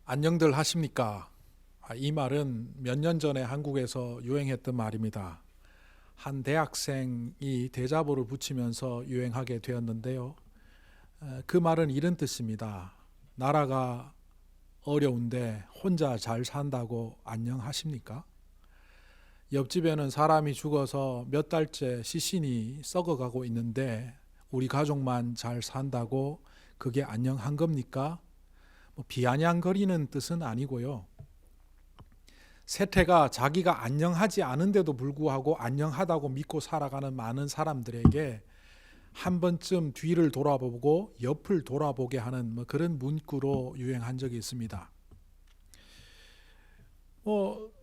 안녕들 하십니까? 이 말은 몇 년 전에 한국에서 유행했던 말입니다. 한 대학생이 대자보를 붙이면서 유행하게 되었는데요. 그 말은 이런 뜻입니다. 나라가 어려운데 혼자 잘 산다고 안녕하십니까? 옆집에는 사람이 죽어서 몇 달째 시신이 썩어가고 있는데 우리 가족만 잘 산다고 그게 안녕한 겁니까? 비아냥거리는 뜻은 아니고요. 세태가 자기가 안녕하지 않은데도 불구하고 안녕하다고 믿고 살아가는 많은 사람들에게 한 번쯤 뒤를 돌아보고 옆을 돌아보게 하는 그런 문구로 유행한 적이 있습니다.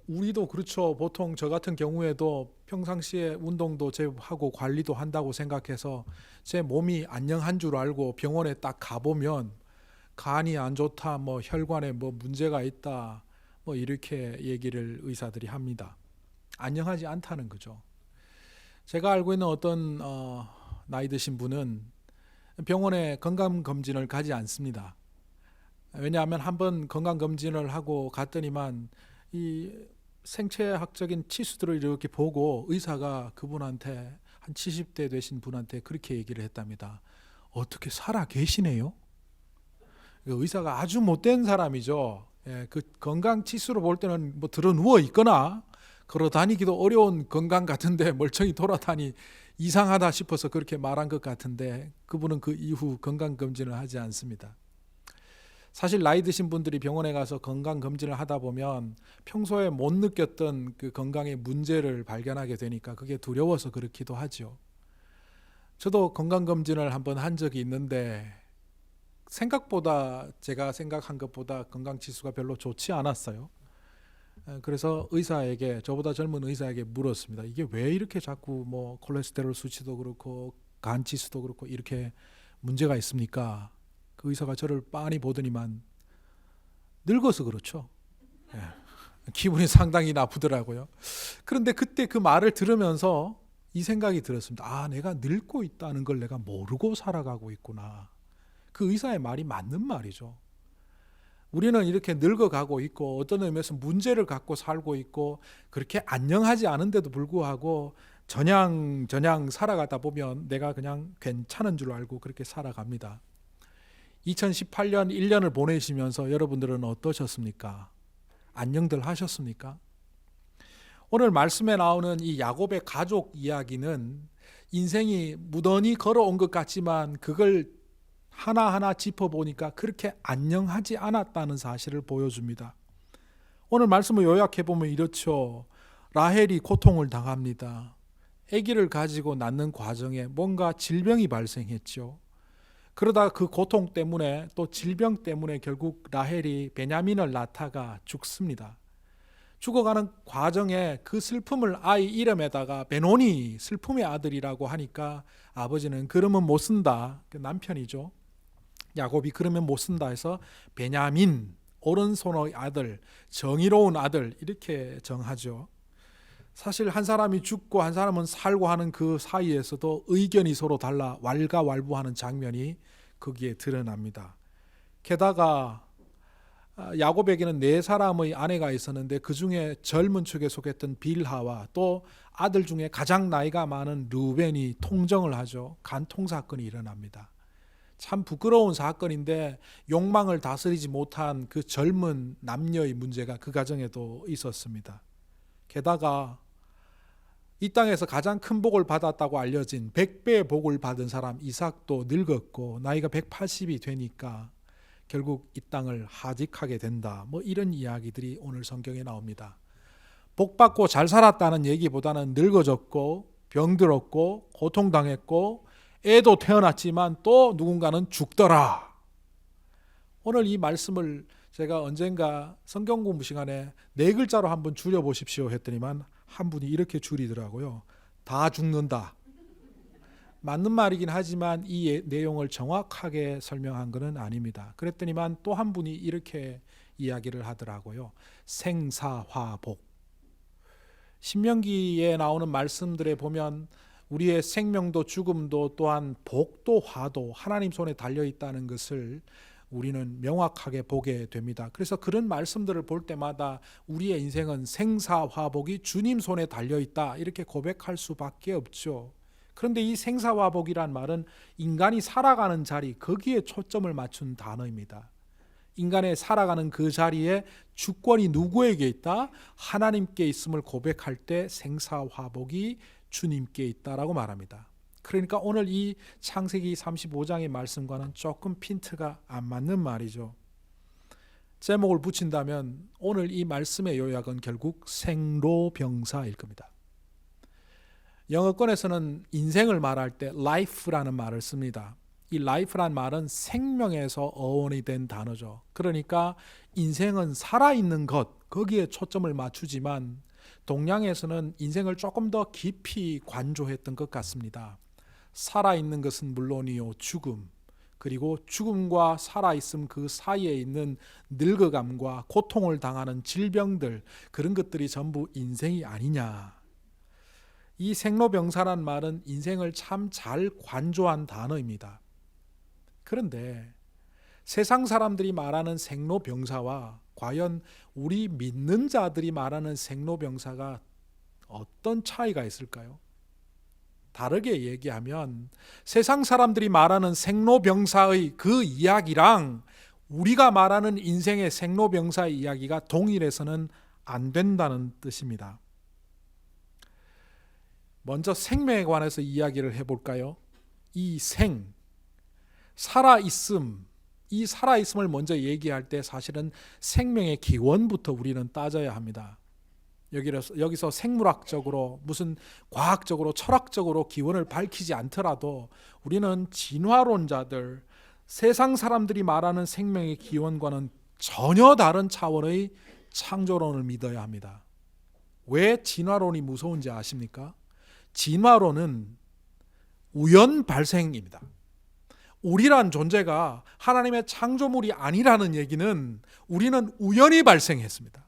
우리도 그렇죠. 보통 저 같은 경우에도 평상시에 운동도 하고 관리도 한다고 생각해서 제 몸이 안녕한 줄 알고 병원에 딱 가보면 간이 안 좋다, 혈관에 문제가 있다, 이렇게 얘기를 의사들이 합니다. 안녕하지 않다는 거죠. 제가 알고 있는 어떤 나이 드신 분은 병원에 건강검진을 가지 않습니다. 왜냐하면 한번 건강검진을 하고 갔더니만 이 생체학적인 치수들을 이렇게 보고 의사가 그분한테 한 70대 되신 분한테 그렇게 얘기를 했답니다. 어떻게 살아 계시네요? 의사가 아주 못된 사람이죠. 그 건강 치수로 볼 때는 들어 누워 있거나 걸어 다니기도 어려운 건강 같은데 멀쩡히 돌아다니 이상하다 싶어서 그렇게 말한 것 같은데 그분은 그 이후 건강 검진을 하지 않습니다. 사실 나이 드신 분들이 병원에 가서 건강 검진을 하다 보면 평소에 못 느꼈던 그 건강의 문제를 발견하게 되니까 그게 두려워서 그렇기도 하죠. 저도 건강 검진을 한번 한 적이 있는데 생각보다 제가 생각한 것보다 건강 지수가 별로 좋지 않았어요. 그래서 의사에게, 저보다 젊은 의사에게 물었습니다. 이게 왜 이렇게 자꾸 콜레스테롤 수치도 그렇고 간 지수도 그렇고 이렇게 문제가 있습니까? 그 의사가 저를 빤히 보더니만 늙어서 그렇죠. 예. 기분이 상당히 나쁘더라고요. 그런데 그때 그 말을 들으면서 이 생각이 들었습니다. 내가 늙고 있다는 걸 내가 모르고 살아가고 있구나. 그 의사의 말이 맞는 말이죠. 우리는 이렇게 늙어가고 있고 어떤 의미에서 문제를 갖고 살고 있고 그렇게 안녕하지 않은데도 불구하고 저냥 살아가다 보면 내가 그냥 괜찮은 줄 알고 그렇게 살아갑니다. 2018년 1년을 보내시면서 여러분들은 어떠셨습니까? 안녕들 하셨습니까? 오늘 말씀에 나오는 이 야곱의 가족 이야기는 인생이 무던히 걸어온 것 같지만 그걸 하나하나 짚어보니까 그렇게 안녕하지 않았다는 사실을 보여줍니다. 오늘 말씀을 요약해보면 이렇죠. 라헬이 고통을 당합니다. 아기를 가지고 낳는 과정에 뭔가 질병이 발생했죠. 그러다 그 고통 때문에 또 질병 때문에 결국 라헬이 베냐민을 낳다가 죽습니다. 죽어가는 과정에 그 슬픔을 아이 이름에다가 베노니, 슬픔의 아들이라고 하니까 아버지는 그러면 못 쓴다. 그 남편이죠. 야곱이 그러면 못 쓴다 해서 베냐민, 오른손의 아들, 정의로운 아들 이렇게 정하죠. 사실 한 사람이 죽고 한 사람은 살고 하는 그 사이에서도 의견이 서로 달라 왈가왈부하는 장면이 거기에 드러납니다. 게다가 야곱에게는 4사람의 아내가 있었는데 그 중에 젊은 축에 속했던 빌하와 또 아들 중에 가장 나이가 많은 르벤이 통정을 하죠. 간통 사건이 일어납니다. 참 부끄러운 사건인데 욕망을 다스리지 못한 그 젊은 남녀의 문제가 그 가정에도 있었습니다. 게다가 이 땅에서 가장 큰 복을 받았다고 알려진 100배의 복을 받은 사람 이삭도 늙었고 나이가 180이 되니까 결국 이 땅을 하직하게 된다. 이런 이야기들이 오늘 성경에 나옵니다. 복 받고 잘 살았다는 얘기보다는 늙어졌고 병들었고 고통당했고 애도 태어났지만 또 누군가는 죽더라. 오늘 이 말씀을 제가 언젠가 성경 공부 시간에 4글자로 한번 줄여보십시오 했더니만 한 분이 이렇게 줄이더라고요. 다 죽는다. 맞는 말이긴 하지만 이 내용을 정확하게 설명한 것은 아닙니다. 그랬더니만 또 한 분이 이렇게 이야기를 하더라고요. 생사화복. 신명기에 나오는 말씀들에 보면 우리의 생명도 죽음도 또한 복도 화도 하나님 손에 달려있다는 것을 우리는 명확하게 보게 됩니다. 그래서 그런 말씀들을 볼 때마다 우리의 인생은 생사화복이 주님 손에 달려있다 이렇게 고백할 수밖에 없죠. 그런데 이 생사화복이란 말은 인간이 살아가는 자리, 거기에 초점을 맞춘 단어입니다. 인간의 살아가는 그 자리에 주권이 누구에게 있다? 하나님께 있음을 고백할 때 생사화복이 주님께 있다라고 말합니다. 그러니까 오늘 이 창세기 35장의 말씀과는 조금 핀트가 안 맞는 말이죠. 제목을 붙인다면 오늘 이 말씀의 요약은 결국 생로병사일 겁니다. 영어권에서는 인생을 말할 때 life라는 말을 씁니다. 이 life란 말은 생명에서 어원이 된 단어죠. 그러니까 인생은 살아있는 것, 거기에 초점을 맞추지만 동양에서는 인생을 조금 더 깊이 관조했던 것 같습니다. 살아있는 것은 물론이요, 죽음, 그리고 죽음과 살아있음 그 사이에 있는 늙어감과 고통을 당하는 질병들, 그런 것들이 전부 인생이 아니냐. 이 생로병사란 말은 인생을 참 잘 관조한 단어입니다. 그런데 세상 사람들이 말하는 생로병사와 과연 우리 믿는 자들이 말하는 생로병사가 어떤 차이가 있을까요? 다르게 얘기하면 세상 사람들이 말하는 생로병사의 그 이야기랑 우리가 말하는 인생의 생로병사의 이야기가 동일해서는 안 된다는 뜻입니다. 먼저 생명에 관해서 이야기를 해볼까요? 이 살아있음, 이 살아있음을 먼저 얘기할 때 사실은 생명의 기원부터 우리는 따져야 합니다. 여기서 생물학적으로 무슨 과학적으로 철학적으로 기원을 밝히지 않더라도 우리는 진화론자들, 세상 사람들이 말하는 생명의 기원과는 전혀 다른 차원의 창조론을 믿어야 합니다. 왜 진화론이 무서운지 아십니까? 진화론은 우연 발생입니다. 우리란 존재가 하나님의 창조물이 아니라는 얘기는 우리는 우연히 발생했습니다.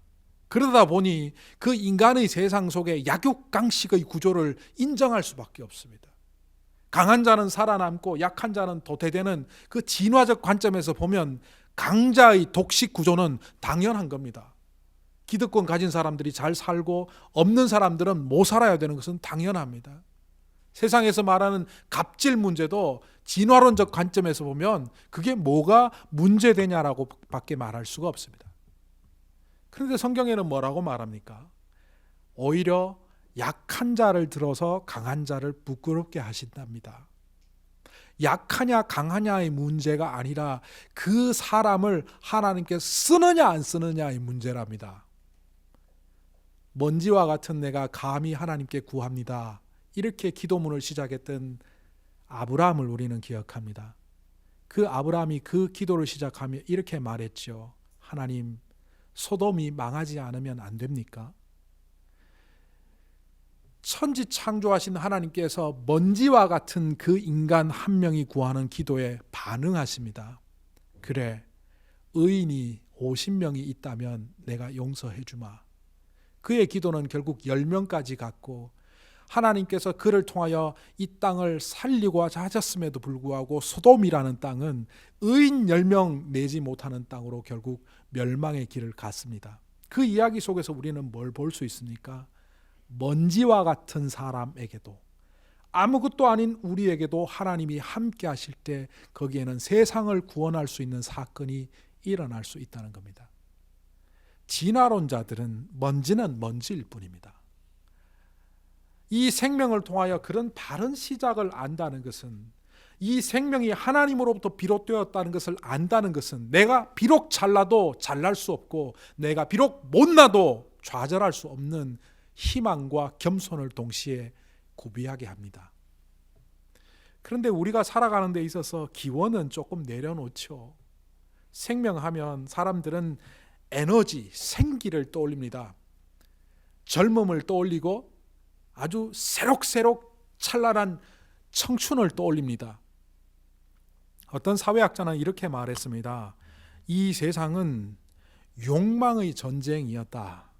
그러다 보니 그 인간의 세상 속에 약육강식의 구조를 인정할 수밖에 없습니다. 강한 자는 살아남고 약한 자는 도태되는 그 진화적 관점에서 보면 강자의 독식 구조는 당연한 겁니다. 기득권 가진 사람들이 잘 살고 없는 사람들은 못 살아야 되는 것은 당연합니다. 세상에서 말하는 갑질 문제도 진화론적 관점에서 보면 그게 뭐가 문제되냐라고 밖에 말할 수가 없습니다. 그런데 성경에는 뭐라고 말합니까? 오히려 약한 자를 들어서 강한 자를 부끄럽게 하신답니다. 약하냐 강하냐의 문제가 아니라 그 사람을 하나님께 쓰느냐 안 쓰느냐의 문제랍니다. 먼지와 같은 내가 감히 하나님께 구합니다. 이렇게 기도문을 시작했던 아브라함을 우리는 기억합니다. 그 아브라함이 그 기도를 시작하며 이렇게 말했죠. 하나님, 소돔이 망하지 않으면 안 됩니까? 천지 창조하신 하나님께서 먼지와 같은 그 인간 한 명이 구하는 기도에 반응하십니다. 그래, 의인이 50명이 있다면 내가 용서해 주마. 그의 기도는 결국 10명까지 갔고 하나님께서 그를 통하여 이 땅을 살리고 하셨음에도 불구하고 소돔이라는 땅은 의인 10명 내지 못하는 땅으로 결국 멸망의 길을 갔습니다. 그 이야기 속에서 우리는 뭘 볼 수 있습니까? 먼지와 같은 사람에게도 아무것도 아닌 우리에게도 하나님이 함께 하실 때 거기에는 세상을 구원할 수 있는 사건이 일어날 수 있다는 겁니다. 진화론자들은 먼지는 먼지일 뿐입니다. 이 생명을 통하여 그런 바른 시작을 안다는 것은 이 생명이 하나님으로부터 비롯되었다는 것을 안다는 것은 내가 비록 잘나도 잘날 수 없고 내가 비록 못나도 좌절할 수 없는 희망과 겸손을 동시에 구비하게 합니다. 그런데 우리가 살아가는 데 있어서 기원은 조금 내려놓죠. 생명하면 사람들은 에너지, 생기를 떠올립니다. 젊음을 떠올리고 아주 새록새록 찬란한 청춘을 떠올립니다. 어떤 사회학자는 이렇게 말했습니다. 이 세상은 욕망의 전쟁이었다.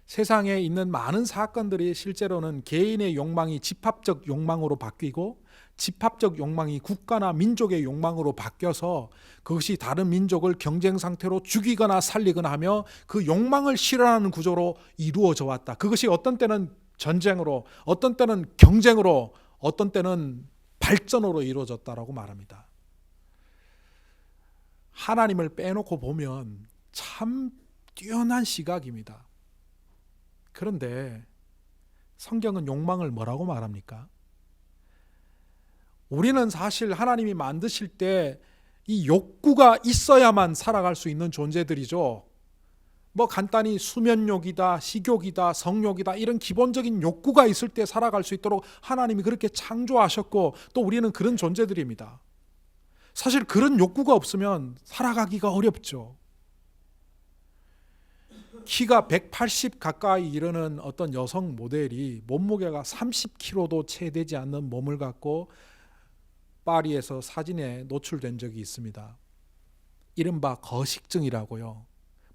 세상에 있는 많은 사건들이 실제로는 개인의 욕망이 집합적 욕망으로 바뀌고 집합적 욕망이 국가나 민족의 욕망으로 바뀌어서 그것이 다른 민족을 경쟁 상태로 죽이거나 살리거나 하며 그 욕망을 실현하는 구조로 이루어져 왔다. 그것이 어떤 때는 전쟁으로, 어떤 때는 경쟁으로, 어떤 때는 발전으로 이루어졌다라고 말합니다. 하나님을 빼놓고 보면 참 뛰어난 시각입니다. 그런데 성경은 욕망을 뭐라고 말합니까? 우리는 사실 하나님이 만드실 때 이 욕구가 있어야만 살아갈 수 있는 존재들이죠. 뭐 간단히 수면욕이다, 식욕이다, 성욕이다 이런 기본적인 욕구가 있을 때 살아갈 수 있도록 하나님이 그렇게 창조하셨고 또 우리는 그런 존재들입니다. 사실 그런 욕구가 없으면 살아가기가 어렵죠. 키가 180 가까이 이르는 어떤 여성 모델이 몸무게가 30kg도 채 되지 않는 몸을 갖고 파리에서 사진에 노출된 적이 있습니다. 이른바 거식증이라고요.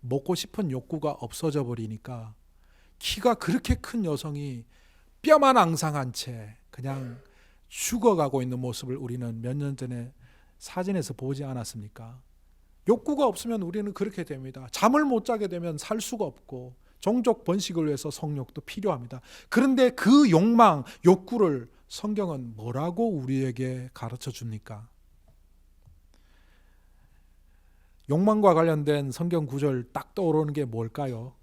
먹고 싶은 욕구가 없어져 버리니까 키가 그렇게 큰 여성이 뼈만 앙상한 채 그냥 죽어가고 있는 모습을 우리는 몇 년 전에 사진에서 보지 않았습니까? 욕구가 없으면 우리는 그렇게 됩니다. 잠을 못 자게 되면 살 수가 없고 종족 번식을 위해서 성욕도 필요합니다. 그런데 그 욕망, 욕구를 성경은 뭐라고 우리에게 가르쳐 줍니까? 욕망과 관련된 성경 구절 딱 떠오르는 게 뭘까요?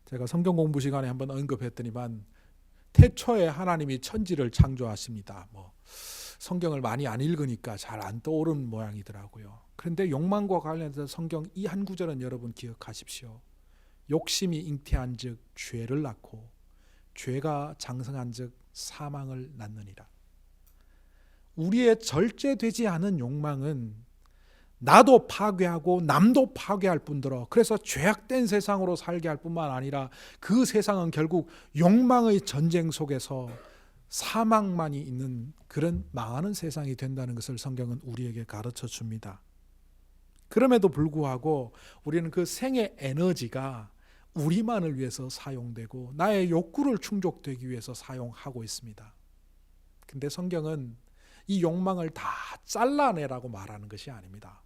제가 성경 공부 시간에 한번 언급했더니만 태초에 하나님이 천지를 창조하십니다. 성경을 많이 안 읽으니까 잘 안 떠오르는 모양이더라고요. 그런데 욕망과 관련해서 성경 이 한 구절은 여러분 기억하십시오. 욕심이 잉태한 즉 죄를 낳고 죄가 장성한 즉 사망을 낳느니라. 우리의 절제되지 않은 욕망은 나도 파괴하고 남도 파괴할 뿐더러 그래서 죄악된 세상으로 살게 할 뿐만 아니라 그 세상은 결국 욕망의 전쟁 속에서 사망만이 있는 그런 망하는 세상이 된다는 것을 성경은 우리에게 가르쳐 줍니다. 그럼에도 불구하고 우리는 그 생의 에너지가 우리만을 위해서 사용되고 나의 욕구를 충족되기 위해서 사용하고 있습니다. 근데 성경은 이 욕망을 다 잘라내라고 말하는 것이 아닙니다.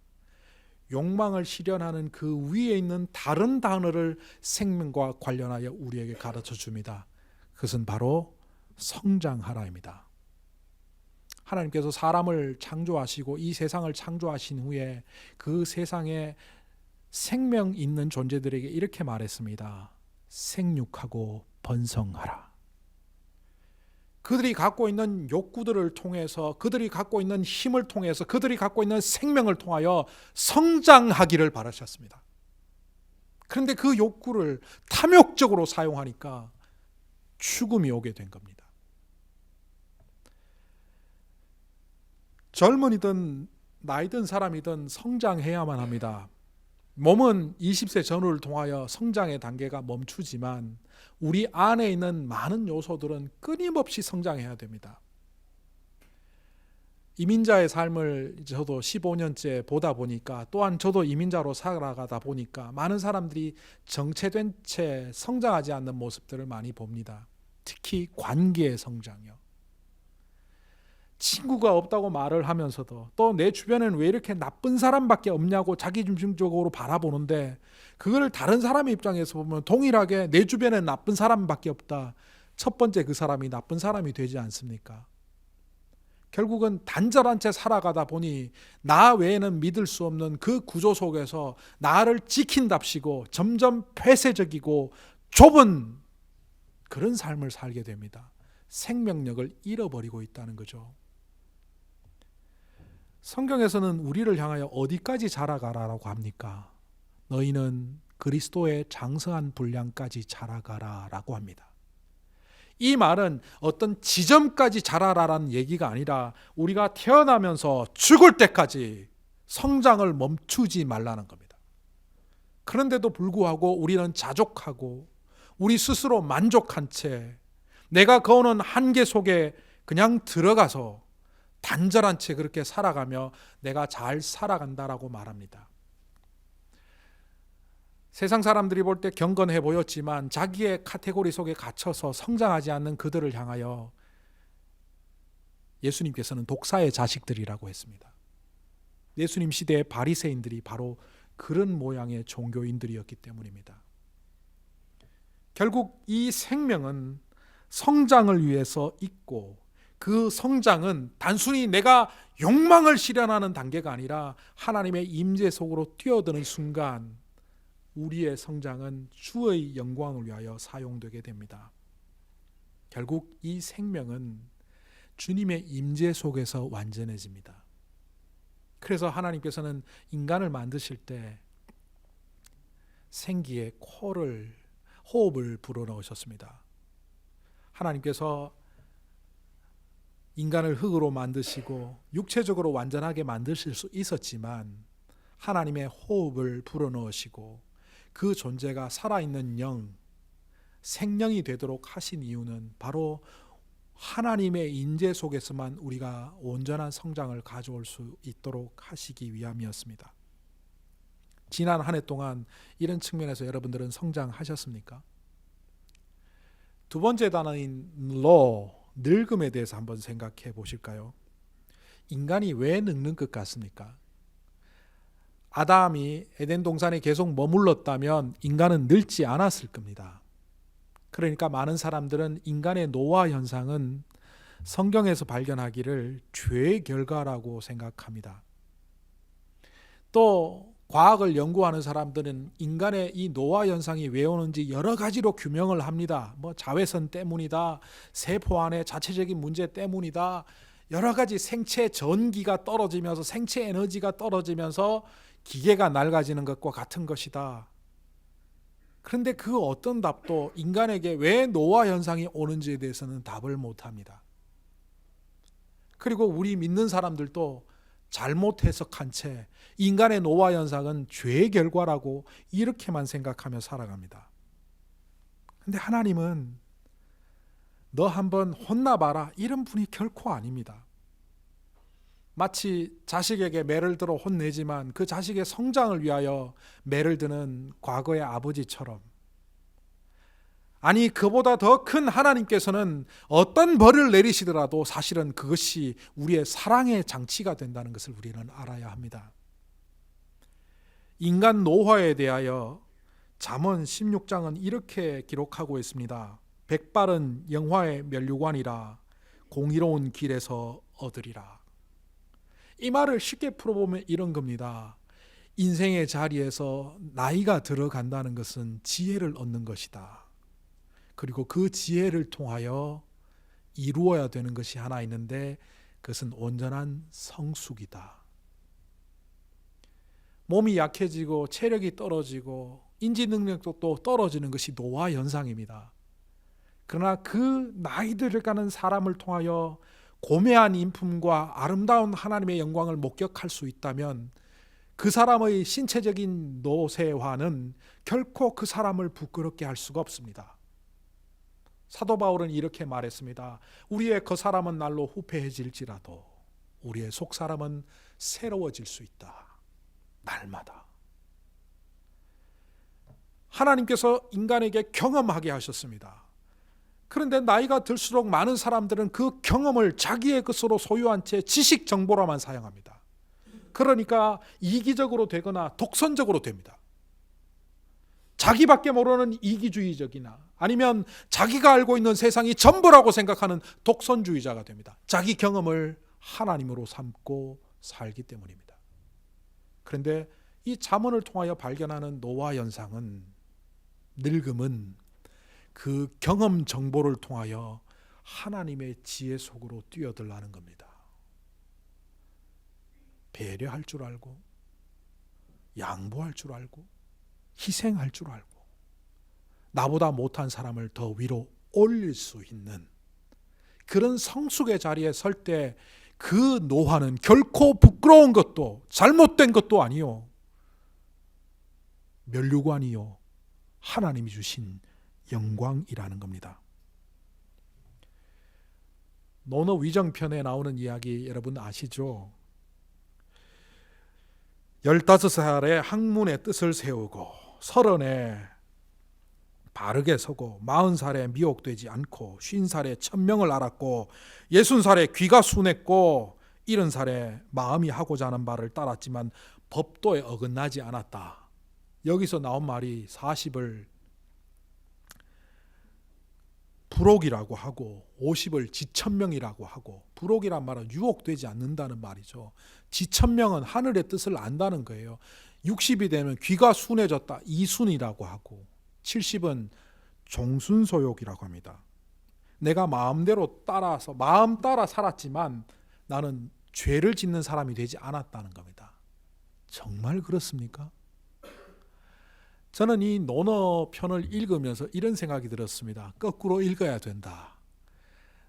욕망을 실현하는 그 위에 있는 다른 단어를 생명과 관련하여 우리에게 가르쳐 줍니다. 그것은 바로 성장하라입니다. 하나님께서 사람을 창조하시고 이 세상을 창조하신 후에 그 세상에 생명 있는 존재들에게 이렇게 말했습니다. 생육하고 번성하라. 그들이 갖고 있는 욕구들을 통해서 그들이 갖고 있는 힘을 통해서 그들이 갖고 있는 생명을 통하여 성장하기를 바라셨습니다. 그런데 그 욕구를 탐욕적으로 사용하니까 죽음이 오게 된 겁니다. 젊은이든 나이든 사람이든 성장해야만 합니다. 몸은 20세 전후를 통하여 성장의 단계가 멈추지만 우리 안에 있는 많은 요소들은 끊임없이 성장해야 됩니다. 이민자의 삶을 저도 15년째 보다 보니까 또한 저도 이민자로 살아가다 보니까 많은 사람들이 정체된 채 성장하지 않는 모습들을 많이 봅니다. 특히 관계의 성장이요. 친구가 없다고 말을 하면서도 또 내 주변에는 왜 이렇게 나쁜 사람밖에 없냐고 자기중심적으로 바라보는데 그걸 다른 사람의 입장에서 보면 동일하게 내 주변에 나쁜 사람밖에 없다. 첫 번째 그 사람이 나쁜 사람이 되지 않습니까? 결국은 단절한 채 살아가다 보니 나 외에는 믿을 수 없는 그 구조 속에서 나를 지킨답시고 점점 폐쇄적이고 좁은 그런 삶을 살게 됩니다. 생명력을 잃어버리고 있다는 거죠. 성경에서는 우리를 향하여 어디까지 자라가라라고 합니까? 너희는 그리스도의 장성한 분량까지 자라가라라고 합니다. 이 말은 어떤 지점까지 자라라라는 얘기가 아니라 우리가 태어나면서 죽을 때까지 성장을 멈추지 말라는 겁니다. 그런데도 불구하고 우리는 자족하고 우리 스스로 만족한 채 내가 거는 한계 속에 그냥 들어가서 단절한 채 그렇게 살아가며 내가 잘 살아간다라고 말합니다. 세상 사람들이 볼 때 경건해 보였지만 자기의 카테고리 속에 갇혀서 성장하지 않는 그들을 향하여 예수님께서는 독사의 자식들이라고 했습니다. 예수님 시대의 바리새인들이 바로 그런 모양의 종교인들이었기 때문입니다. 결국 이 생명은 성장을 위해서 있고, 그 성장은 단순히 내가 욕망을 실현하는 단계가 아니라 하나님의 임재 속으로 뛰어드는 순간 우리의 성장은 주의 영광을 위하여 사용되게 됩니다. 결국 이 생명은 주님의 임재 속에서 완전해집니다. 그래서 하나님께서는 인간을 만드실 때 생기의 호흡을 불어넣으셨습니다. 하나님께서 인간을 흙으로 만드시고 육체적으로 완전하게 만드실 수 있었지만 하나님의 호흡을 불어넣으시고 그 존재가 살아있는 영, 생명이 되도록 하신 이유는 바로 하나님의 인재 속에서만 우리가 온전한 성장을 가져올 수 있도록 하시기 위함이었습니다. 지난 한 해 동안 이런 측면에서 여러분들은 성장하셨습니까? 두 번째 단어인 늙음에 대해서 한번 생각해 보실까요? 인간이 왜 늙는 것 같습니까? 아담이 에덴 동산에 계속 머물렀다면 인간은 늙지 않았을 겁니다. 그러니까 많은 사람들은 인간의 노화 현상은 성경에서 발견하기를 죄의 결과라고 생각합니다. 또 과학을 연구하는 사람들은 인간의 이 노화 현상이 왜 오는지 여러 가지로 규명을 합니다. 자외선 때문이다, 세포 안의 자체적인 문제 때문이다, 여러 가지 생체 전기가 떨어지면서 생체 에너지가 떨어지면서 기계가 낡아지는 것과 같은 것이다. 그런데 그 어떤 답도 인간에게 왜 노화 현상이 오는지에 대해서는 답을 못합니다. 그리고 우리 믿는 사람들도 잘못 해석한 채 인간의 노화 현상은 죄의 결과라고 이렇게만 생각하며 살아갑니다. 그런데 하나님은 너 한번 혼나봐라 이런 분이 결코 아닙니다. 마치 자식에게 매를 들어 혼내지만 그 자식의 성장을 위하여 매를 드는 과거의 아버지처럼, 아니 그보다 더 큰 하나님께서는 어떤 벌을 내리시더라도 사실은 그것이 우리의 사랑의 장치가 된다는 것을 우리는 알아야 합니다. 인간 노화에 대하여 잠언 16장은 이렇게 기록하고 있습니다. 백발은 영화의 면류관이라 공의로운 길에서 얻으리라. 이 말을 쉽게 풀어보면 이런 겁니다. 인생의 자리에서 나이가 들어간다는 것은 지혜를 얻는 것이다. 그리고 그 지혜를 통하여 이루어야 되는 것이 하나 있는데 그것은 온전한 성숙이다. 몸이 약해지고 체력이 떨어지고 인지 능력도 또 떨어지는 것이 노화 현상입니다. 그러나 그 나이 들어가는 사람을 통하여 고매한 인품과 아름다운 하나님의 영광을 목격할 수 있다면 그 사람의 신체적인 노쇠화는 결코 그 사람을 부끄럽게 할 수가 없습니다. 사도 바울은 이렇게 말했습니다. 우리의 겉사람은 날로 후패해질지라도 우리의 속사람은 새로워질 수 있다. 날마다. 하나님께서 인간에게 경험하게 하셨습니다. 그런데 나이가 들수록 많은 사람들은 그 경험을 자기의 것으로 소유한 채 지식 정보로만 사용합니다. 그러니까 이기적으로 되거나 독선적으로 됩니다. 자기밖에 모르는 이기주의적이나 아니면 자기가 알고 있는 세상이 전부라고 생각하는 독선주의자가 됩니다. 자기 경험을 하나님으로 삼고 살기 때문입니다. 그런데 이 잠언을 통하여 발견하는 노화 현상은, 늙음은 그 경험 정보를 통하여 하나님의 지혜 속으로 뛰어들라는 겁니다. 배려할 줄 알고, 양보할 줄 알고, 희생할 줄 알고, 나보다 못한 사람을 더 위로 올릴 수 있는 그런 성숙의 자리에 설 때 그 노화는 결코 부끄러운 것도 잘못된 것도 아니요, 면류관이요, 하나님이 주신 영광이라는 겁니다. 논어 위정편에 나오는 이야기 여러분 아시죠? 15살에 학문의 뜻을 세우고 30에 바르게 서고 40살에 미혹되지 않고 50살에 천명을 알았고 60살에 귀가 순했고 70살에 마음이 하고자 하는 바를 따랐지만 법도에 어긋나지 않았다. 여기서 나온 말이 40을 불옥이라고 하고 50을 지천명이라고 하고, 불옥이란 말은 유혹되지 않는다는 말이죠. 지천명은 하늘의 뜻을 안다는 거예요. 60이 되면 귀가 순해졌다, 이순이라고 하고, 70은 종순소욕이라고 합니다. 내가 마음대로 따라서 마음 따라 살았지만 나는 죄를 짓는 사람이 되지 않았다는 겁니다. 정말 그렇습니까? 저는 이 논어 편을 읽으면서 이런 생각이 들었습니다. 거꾸로 읽어야 된다.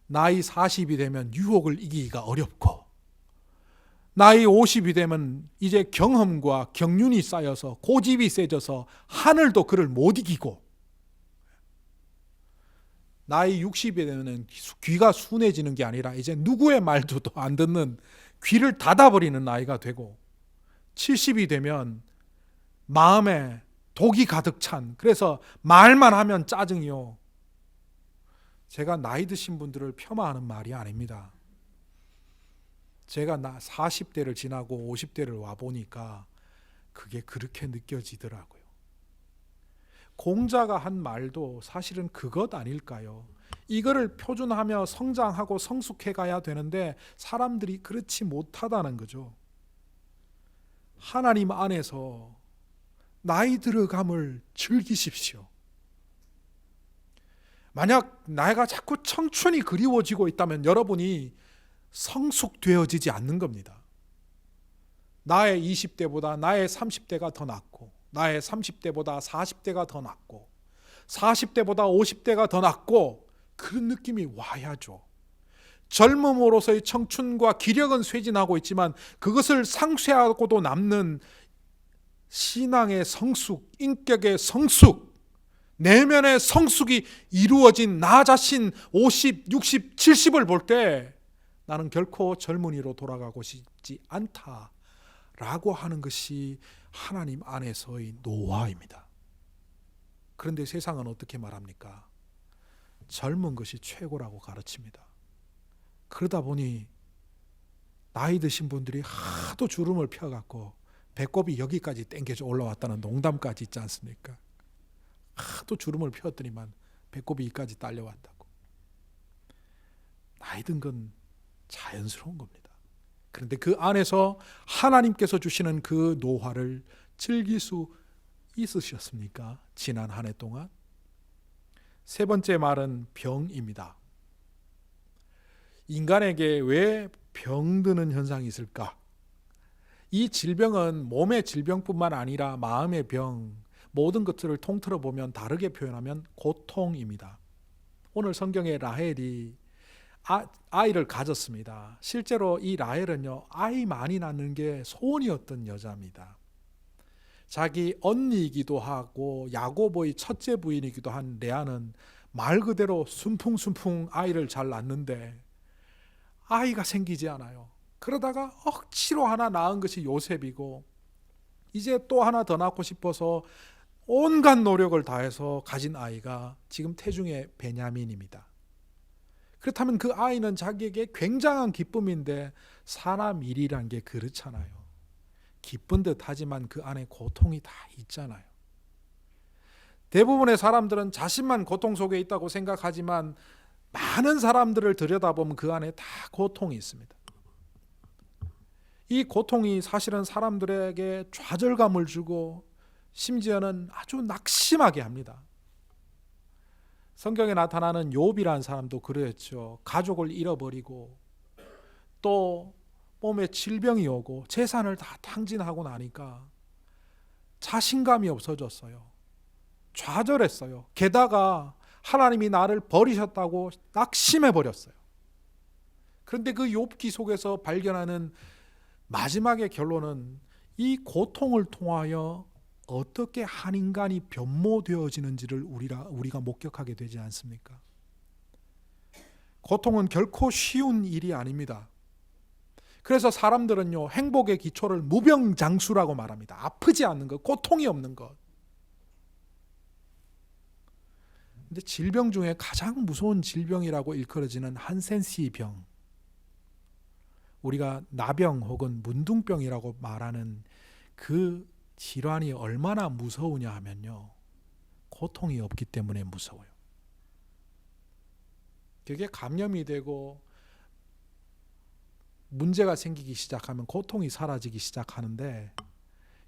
나이 40이 되면 유혹을 이기기가 어렵고, 나이 50이 되면 이제 경험과 경륜이 쌓여서 고집이 세져서 하늘도 그를 못 이기고, 나이 60이 되면 귀가 순해지는 게 아니라 이제 누구의 말도 안 듣는, 귀를 닫아버리는 나이가 되고, 70이 되면 마음에 독이 가득 찬, 그래서 말만 하면 짜증이요. 제가 나이 드신 분들을 폄하하는 말이 아닙니다. 제가 40대를 지나고 50대를 와보니까 그게 그렇게 느껴지더라고요. 공자가 한 말도 사실은 그것 아닐까요? 이거를 표준하며 성장하고 성숙해 가야 되는데 사람들이 그렇지 못하다는 거죠. 하나님 안에서 나이 들어감을 즐기십시오. 만약 내가 자꾸 청춘이 그리워지고 있다면 여러분이 성숙되어지지 않는 겁니다. 나의 20대보다 나의 30대가 더 낫고, 나의 30대보다 40대가 더 낫고, 40대보다 50대가 더 낫고, 그런 느낌이 와야죠. 젊음으로서의 청춘과 기력은 쇠진하고 있지만 그것을 상쇄하고도 남는 신앙의 성숙, 인격의 성숙, 내면의 성숙이 이루어진 나 자신 50, 60, 70을 볼 때 나는 결코 젊은이로 돌아가고 싶지 않다라고 하는 것이 하나님 안에서의 노화입니다. 그런데 세상은 어떻게 말합니까? 젊은 것이 최고라고 가르칩니다. 그러다 보니 나이 드신 분들이 하도 주름을 펴갖고 배꼽이 여기까지 땡겨져 올라왔다는 농담까지 있지 않습니까? 하도 주름을 폈더니만 배꼽이 여기까지 딸려왔다고. 나이 든 건 자연스러운 겁니다. 그런데 그 안에서 하나님께서 주시는 그 노화를 즐길 수 있으셨습니까? 지난 한 해 동안? 세 번째 말은 병입니다. 인간에게 왜 병드는 현상이 있을까? 이 질병은 몸의 질병뿐만 아니라 마음의 병, 모든 것들을 통틀어 보면 다르게 표현하면 고통입니다. 오늘 성경에 라헬이 아이를 가졌습니다. 실제로 이 라헬은요, 아이 많이 낳는 게 소원이었던 여자입니다. 자기 언니이기도 하고 야고보의 첫째 부인이기도 한 레아는 말 그대로 순풍순풍 아이를 잘 낳는데 아이가 생기지 않아요. 그러다가 억지로 하나 낳은 것이 요셉이고, 이제 또 하나 더 낳고 싶어서 온갖 노력을 다해서 가진 아이가 지금 태중의 베냐민입니다. 그렇다면 그 아이는 자기에게 굉장한 기쁨인데 사람 일이란 게 그렇잖아요. 기쁜 듯 하지만 그 안에 고통이 다 있잖아요. 대부분의 사람들은 자신만 고통 속에 있다고 생각하지만 많은 사람들을 들여다보면 그 안에 다 고통이 있습니다. 이 고통이 사실은 사람들에게 좌절감을 주고 심지어는 아주 낙심하게 합니다. 성경에 나타나는 욥이라는 사람도 그랬죠. 가족을 잃어버리고 또 몸에 질병이 오고 재산을 다 탕진하고 나니까 자신감이 없어졌어요. 좌절했어요. 게다가 하나님이 나를 버리셨다고 낙심해 버렸어요. 그런데 그 욥기 속에서 발견하는 마지막의 결론은 이 고통을 통하여 어떻게 한 인간이 변모되어지는지를 우리가 목격하게 되지 않습니까? 고통은 결코 쉬운 일이 아닙니다. 그래서 사람들은요, 행복의 기초를 무병장수라고 말합니다. 아프지 않는 것, 고통이 없는 것. 근데 질병 중에 가장 무서운 질병이라고 일컬어지는 한센시 병, 우리가 나병 혹은 문둥병이라고 말하는 그 질환이 얼마나 무서우냐 하면요, 고통이 없기 때문에 무서워요. 그게 감염이 되고 문제가 생기기 시작하면 고통이 사라지기 시작하는데,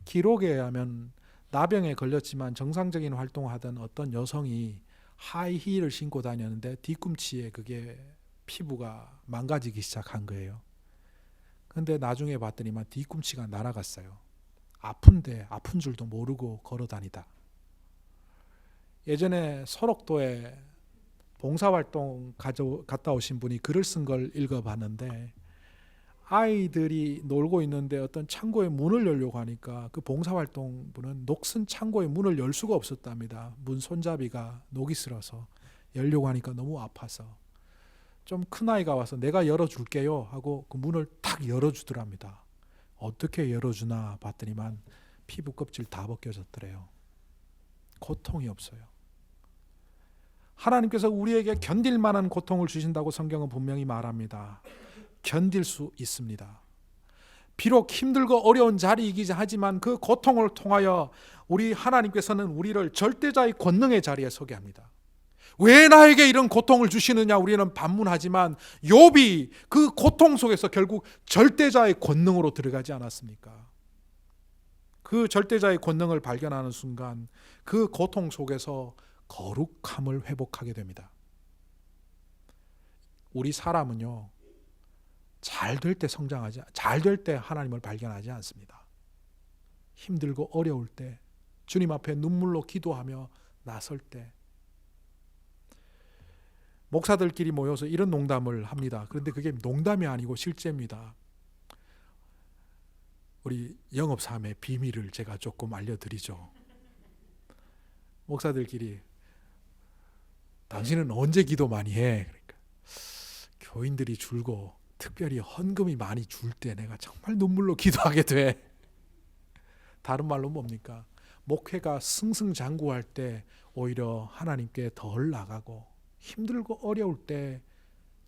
기록에 의하면 나병에 걸렸지만 정상적인 활동을 하던 어떤 여성이 하이힐을 신고 다녔는데 뒤꿈치에 그게 피부가 망가지기 시작한 거예요. 근데 나중에 봤더니만 뒤꿈치가 날아갔어요. 아픈데 아픈 줄도 모르고 걸어 다니다. 예전에 설옥도에 봉사활동 갔다 오신 분이 글을 쓴 걸 읽어봤는데, 아이들이 놀고 있는데 어떤 창고에 문을 열려고 하니까 그 봉사활동 분은 녹슨 창고에 문을 열 수가 없었답니다. 문 손잡이가 녹이 슬어서 열려고 하니까 너무 아파서 좀 큰 아이가 와서 내가 열어줄게요 하고 그 문을 탁 열어주더랍니다. 어떻게 열어주나 봤더니만 피부 껍질 다 벗겨졌더래요. 고통이 없어요. 하나님께서 우리에게 견딜 만한 고통을 주신다고 성경은 분명히 말합니다. 견딜 수 있습니다. 비록 힘들고 어려운 자리이기도 하지만 그 고통을 통하여 우리 하나님께서는 우리를 절대자의 권능의 자리에 서게 합니다. 왜 나에게 이런 고통을 주시느냐 우리는 반문하지만, 욥이 그 고통 속에서 결국 절대자의 권능으로 들어가지 않았습니까? 그 절대자의 권능을 발견하는 순간 그 고통 속에서 거룩함을 회복하게 됩니다. 우리 사람은요, 잘 될 때 성장하지, 잘 될 때 하나님을 발견하지 않습니다. 힘들고 어려울 때, 주님 앞에 눈물로 기도하며 나설 때, 목사들끼리 모여서 이런 농담을 합니다. 그런데 그게 농담이 아니고 실제입니다. 우리 영업사함의 비밀을 제가 조금 알려드리죠. 목사들끼리, 당신은 언제 기도 많이 해? 그러니까 교인들이 줄고 특별히 헌금이 많이 줄 때 내가 정말 눈물로 기도하게 돼. 다른 말로 뭡니까? 목회가 승승장구할 때 오히려 하나님께 덜 나가고 힘들고 어려울 때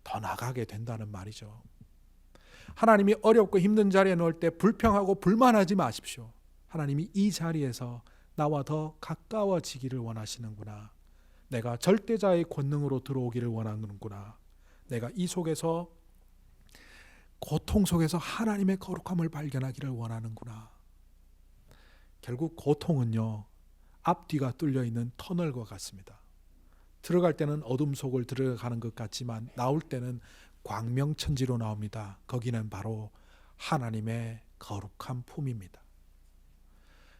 더 나가게 된다는 말이죠. 하나님이 어렵고 힘든 자리에 놓을 때 불평하고 불만하지 마십시오. 하나님이 이 자리에서 나와 더 가까워지기를 원하시는구나. 내가 절대자의 권능으로 들어오기를 원하는구나. 내가 이 속에서, 고통 속에서 하나님의 거룩함을 발견하기를 원하는구나. 결국 고통은요, 앞뒤가 뚫려 있는 터널과 같습니다. 들어갈 때는 어둠 속을 들어가는 것 같지만 나올 때는 광명천지로 나옵니다. 거기는 바로 하나님의 거룩한 품입니다.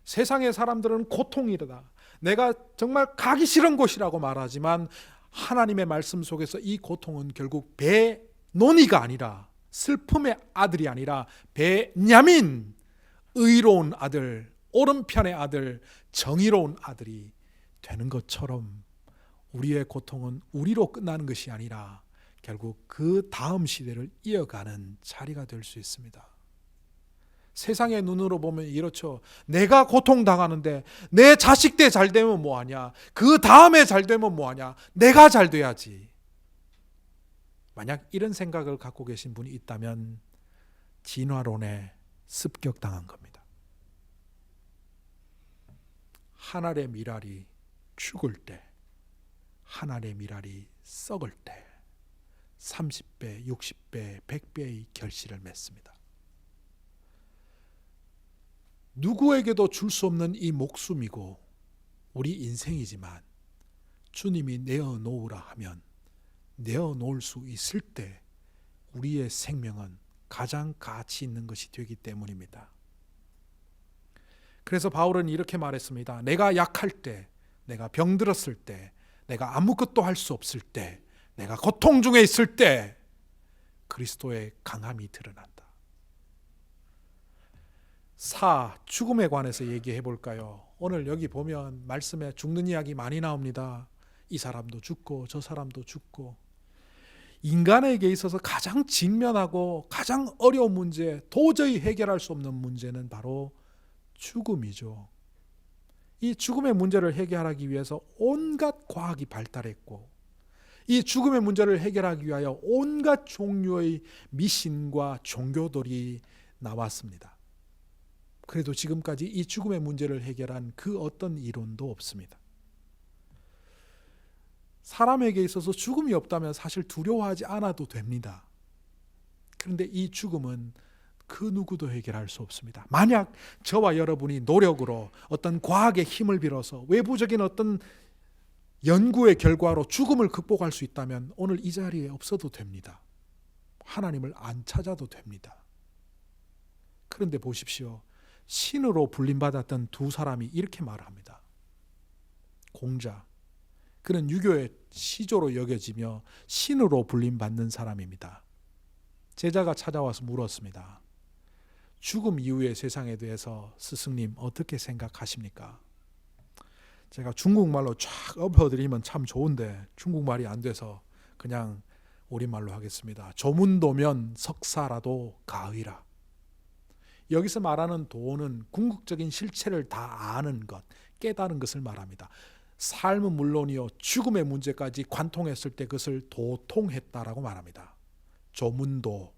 세상의 사람들은 고통이다, 내가 정말 가기 싫은 곳이라고 말하지만, 하나님의 말씀 속에서 이 고통은 결국 베노니가 아니라, 슬픔의 아들이 아니라 베냐민, 의로운 아들, 오른편의 아들, 정의로운 아들이 되는 것처럼 우리의 고통은 우리로 끝나는 것이 아니라 결국 그 다음 시대를 이어가는 자리가 될 수 있습니다. 세상의 눈으로 보면 이렇죠. 내가 고통당하는데 내 자식 때 잘 되면 뭐하냐, 그 다음에 잘 되면 뭐하냐, 내가 잘 돼야지. 만약 이런 생각을 갖고 계신 분이 있다면 진화론에 습격당한 겁니다. 한 알의 밀알이 죽을 때, 한 알의 밀알이 썩을 때 30배, 60배, 100배의 결실을 맺습니다. 누구에게도 줄 수 없는 이 목숨이고 우리 인생이지만, 주님이 내어놓으라 하면 내어놓을 수 있을 때 우리의 생명은 가장 가치 있는 것이 되기 때문입니다. 그래서 바울은 이렇게 말했습니다. 내가 약할 때, 내가 병들었을 때, 내가 아무것도 할 수 없을 때, 내가 고통 중에 있을 때 그리스도의 강함이 드러난다. 죽음에 관해서 얘기해 볼까요? 오늘 여기 보면 말씀에 죽는 이야기 많이 나옵니다. 이 사람도 죽고 저 사람도 죽고. 인간에게 있어서 가장 직면하고 가장 어려운 문제, 도저히 해결할 수 없는 문제는 바로 죽음이죠. 이 죽음의 문제를 해결하기 위해서 온갖 과학이 발달했고 이 죽음의 문제를 해결하기 위하여 온갖 종류의 미신과 종교들이 나왔습니다. 그래도 지금까지 이 죽음의 문제를 해결한 그 어떤 이론도 없습니다. 사람에게 있어서 죽음이 없다면 사실 두려워하지 않아도 됩니다. 그런데 이 죽음은 그 누구도 해결할 수 없습니다. 만약 저와 여러분이 노력으로 어떤 과학의 힘을 빌어서 외부적인 어떤 연구의 결과로 죽음을 극복할 수 있다면 오늘 이 자리에 없어도 됩니다. 하나님을 안 찾아도 됩니다. 그런데 보십시오. 신으로 불림받았던 두 사람이 이렇게 말합니다. 공자, 그는 유교의 시조로 여겨지며 신으로 불림받는 사람입니다. 제자가 찾아와서 물었습니다. 죽음 이후의 세상에 대해서 스승님 어떻게 생각하십니까? 제가 중국말로 쫙 엎어드리면 참 좋은데 중국말이 안 돼서 그냥 우리말로 하겠습니다. 조문도면 석사라도 가의라. 여기서 말하는 도는 궁극적인 실체를 다 아는 것, 깨달은 것을 말합니다. 삶은 물론이요 죽음의 문제까지 관통했을 때 그것을 도통했다라고 말합니다. 조문도,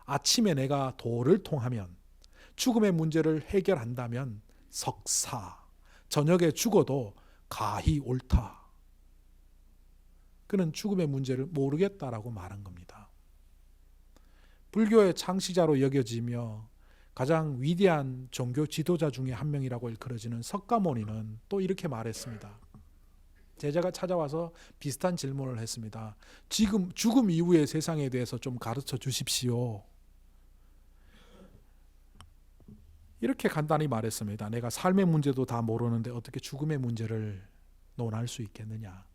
아침에 내가 도를 통하면 죽음의 문제를 해결한다면 석사, 저녁에 죽어도 가히 옳다. 그는 죽음의 문제를 모르겠다라고 말한 겁니다. 불교의 창시자로 여겨지며 가장 위대한 종교 지도자 중에 한 명이라고 일컬어지는 석가모니는 또 이렇게 말했습니다. 제자가 찾아와서 비슷한 질문을 했습니다. 지금 죽음 이후의 세상에 대해서 좀 가르쳐 주십시오. 이렇게 간단히 말했습니다. 내가 삶의 문제도 다 모르는데 어떻게 죽음의 문제를 논할 수 있겠느냐.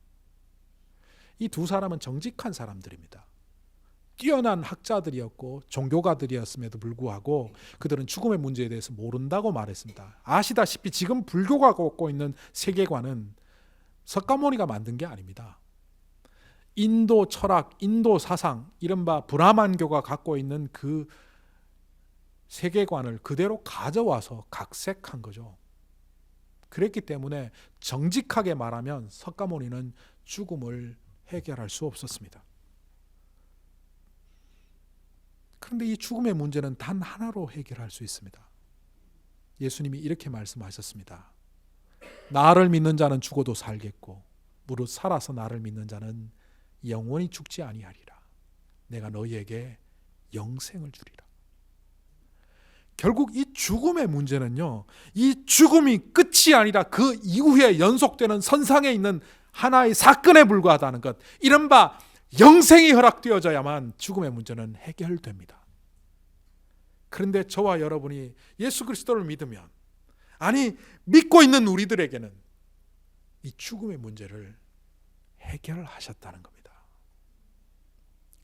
이 두 사람은 정직한 사람들입니다. 뛰어난 학자들이었고 종교가들이었음에도 불구하고 그들은 죽음의 문제에 대해서 모른다고 말했습니다. 아시다시피 지금 불교가 갖고 있는 세계관은 석가모니가 만든 게 아닙니다. 인도 철학, 인도 사상, 이른바 브라만교가 갖고 있는 그 세계관을 그대로 가져와서 각색한 거죠. 그랬기 때문에 정직하게 말하면 석가모니는 죽음을 해결할 수 없었습니다. 그런데 이 죽음의 문제는 단 하나로 해결할 수 있습니다. 예수님이 이렇게 말씀하셨습니다. 나를 믿는 자는 죽어도 살겠고 무릇 살아서 나를 믿는 자는 영원히 죽지 아니하리라. 내가 너희에게 영생을 주리라. 결국 이 죽음의 문제는요, 이 죽음이 끝이 아니라 그 이후에 연속되는 선상에 있는 하나의 사건에 불과하다는 것, 이른바 영생이 허락되어져야만 죽음의 문제는 해결됩니다. 그런데 저와 여러분이 예수 그리스도를 믿으면, 아니 믿고 있는 우리들에게는 이 죽음의 문제를 해결하셨다는 겁니다.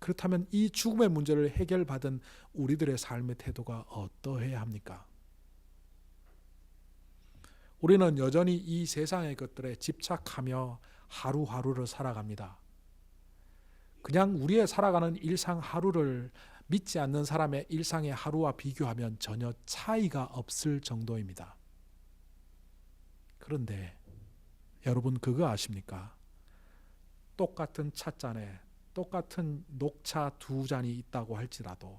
그렇다면 이 죽음의 문제를 해결받은 우리들의 삶의 태도가 어떠해야 합니까? 우리는 여전히 이 세상의 것들에 집착하며 하루하루를 살아갑니다. 그냥 우리의 살아가는 일상 하루를 믿지 않는 사람의 일상의 하루와 비교하면 전혀 차이가 없을 정도입니다. 그런데 여러분 그거 아십니까? 똑같은 찻잔에 똑같은 녹차 두 잔이 있다고 할지라도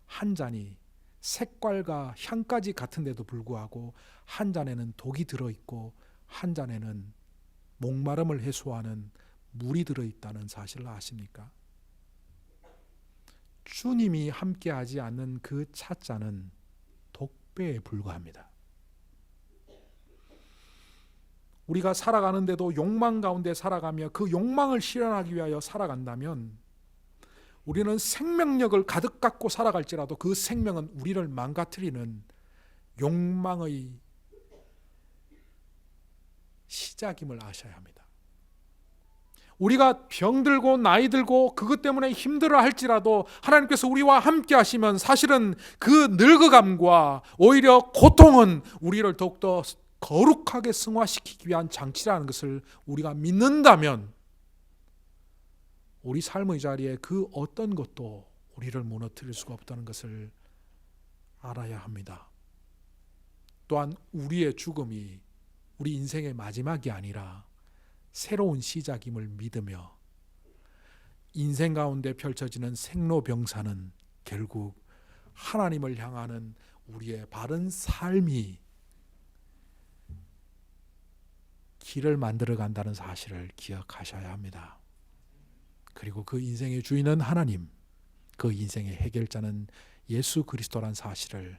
한 잔이 색깔과 향까지 같은데도 불구하고 한 잔에는 독이 들어있고 한 잔에는 목마름을 해소하는 물이 들어있다는 사실을 아십니까? 주님이 함께하지 않는 그 찻잔은 독배에 불과합니다. 우리가 살아가는데도 욕망 가운데 살아가며 그 욕망을 실현하기 위하여 살아간다면 우리는 생명력을 가득 갖고 살아갈지라도 그 생명은 우리를 망가뜨리는 욕망의 시작임을 아셔야 합니다. 우리가 병들고 나이 들고 그것 때문에 힘들어 할지라도 하나님께서 우리와 함께 하시면 사실은 그 늙어감과 오히려 고통은 우리를 더욱더 거룩하게 승화시키기 위한 장치라는 것을 우리가 믿는다면 우리 삶의 자리에 그 어떤 것도 우리를 무너뜨릴 수가 없다는 것을 알아야 합니다. 또한 우리의 죽음이 우리 인생의 마지막이 아니라 새로운 시작임을 믿으며 인생 가운데 펼쳐지는 생로병사는 결국 하나님을 향하는 우리의 바른 삶이 길을 만들어 간다는 사실을 기억하셔야 합니다. 그리고 그 인생의 주인은 하나님, 그 인생의 해결자는 예수 그리스도란 사실을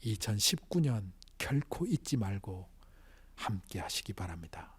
2019년 결코 잊지 말고 함께 하시기 바랍니다.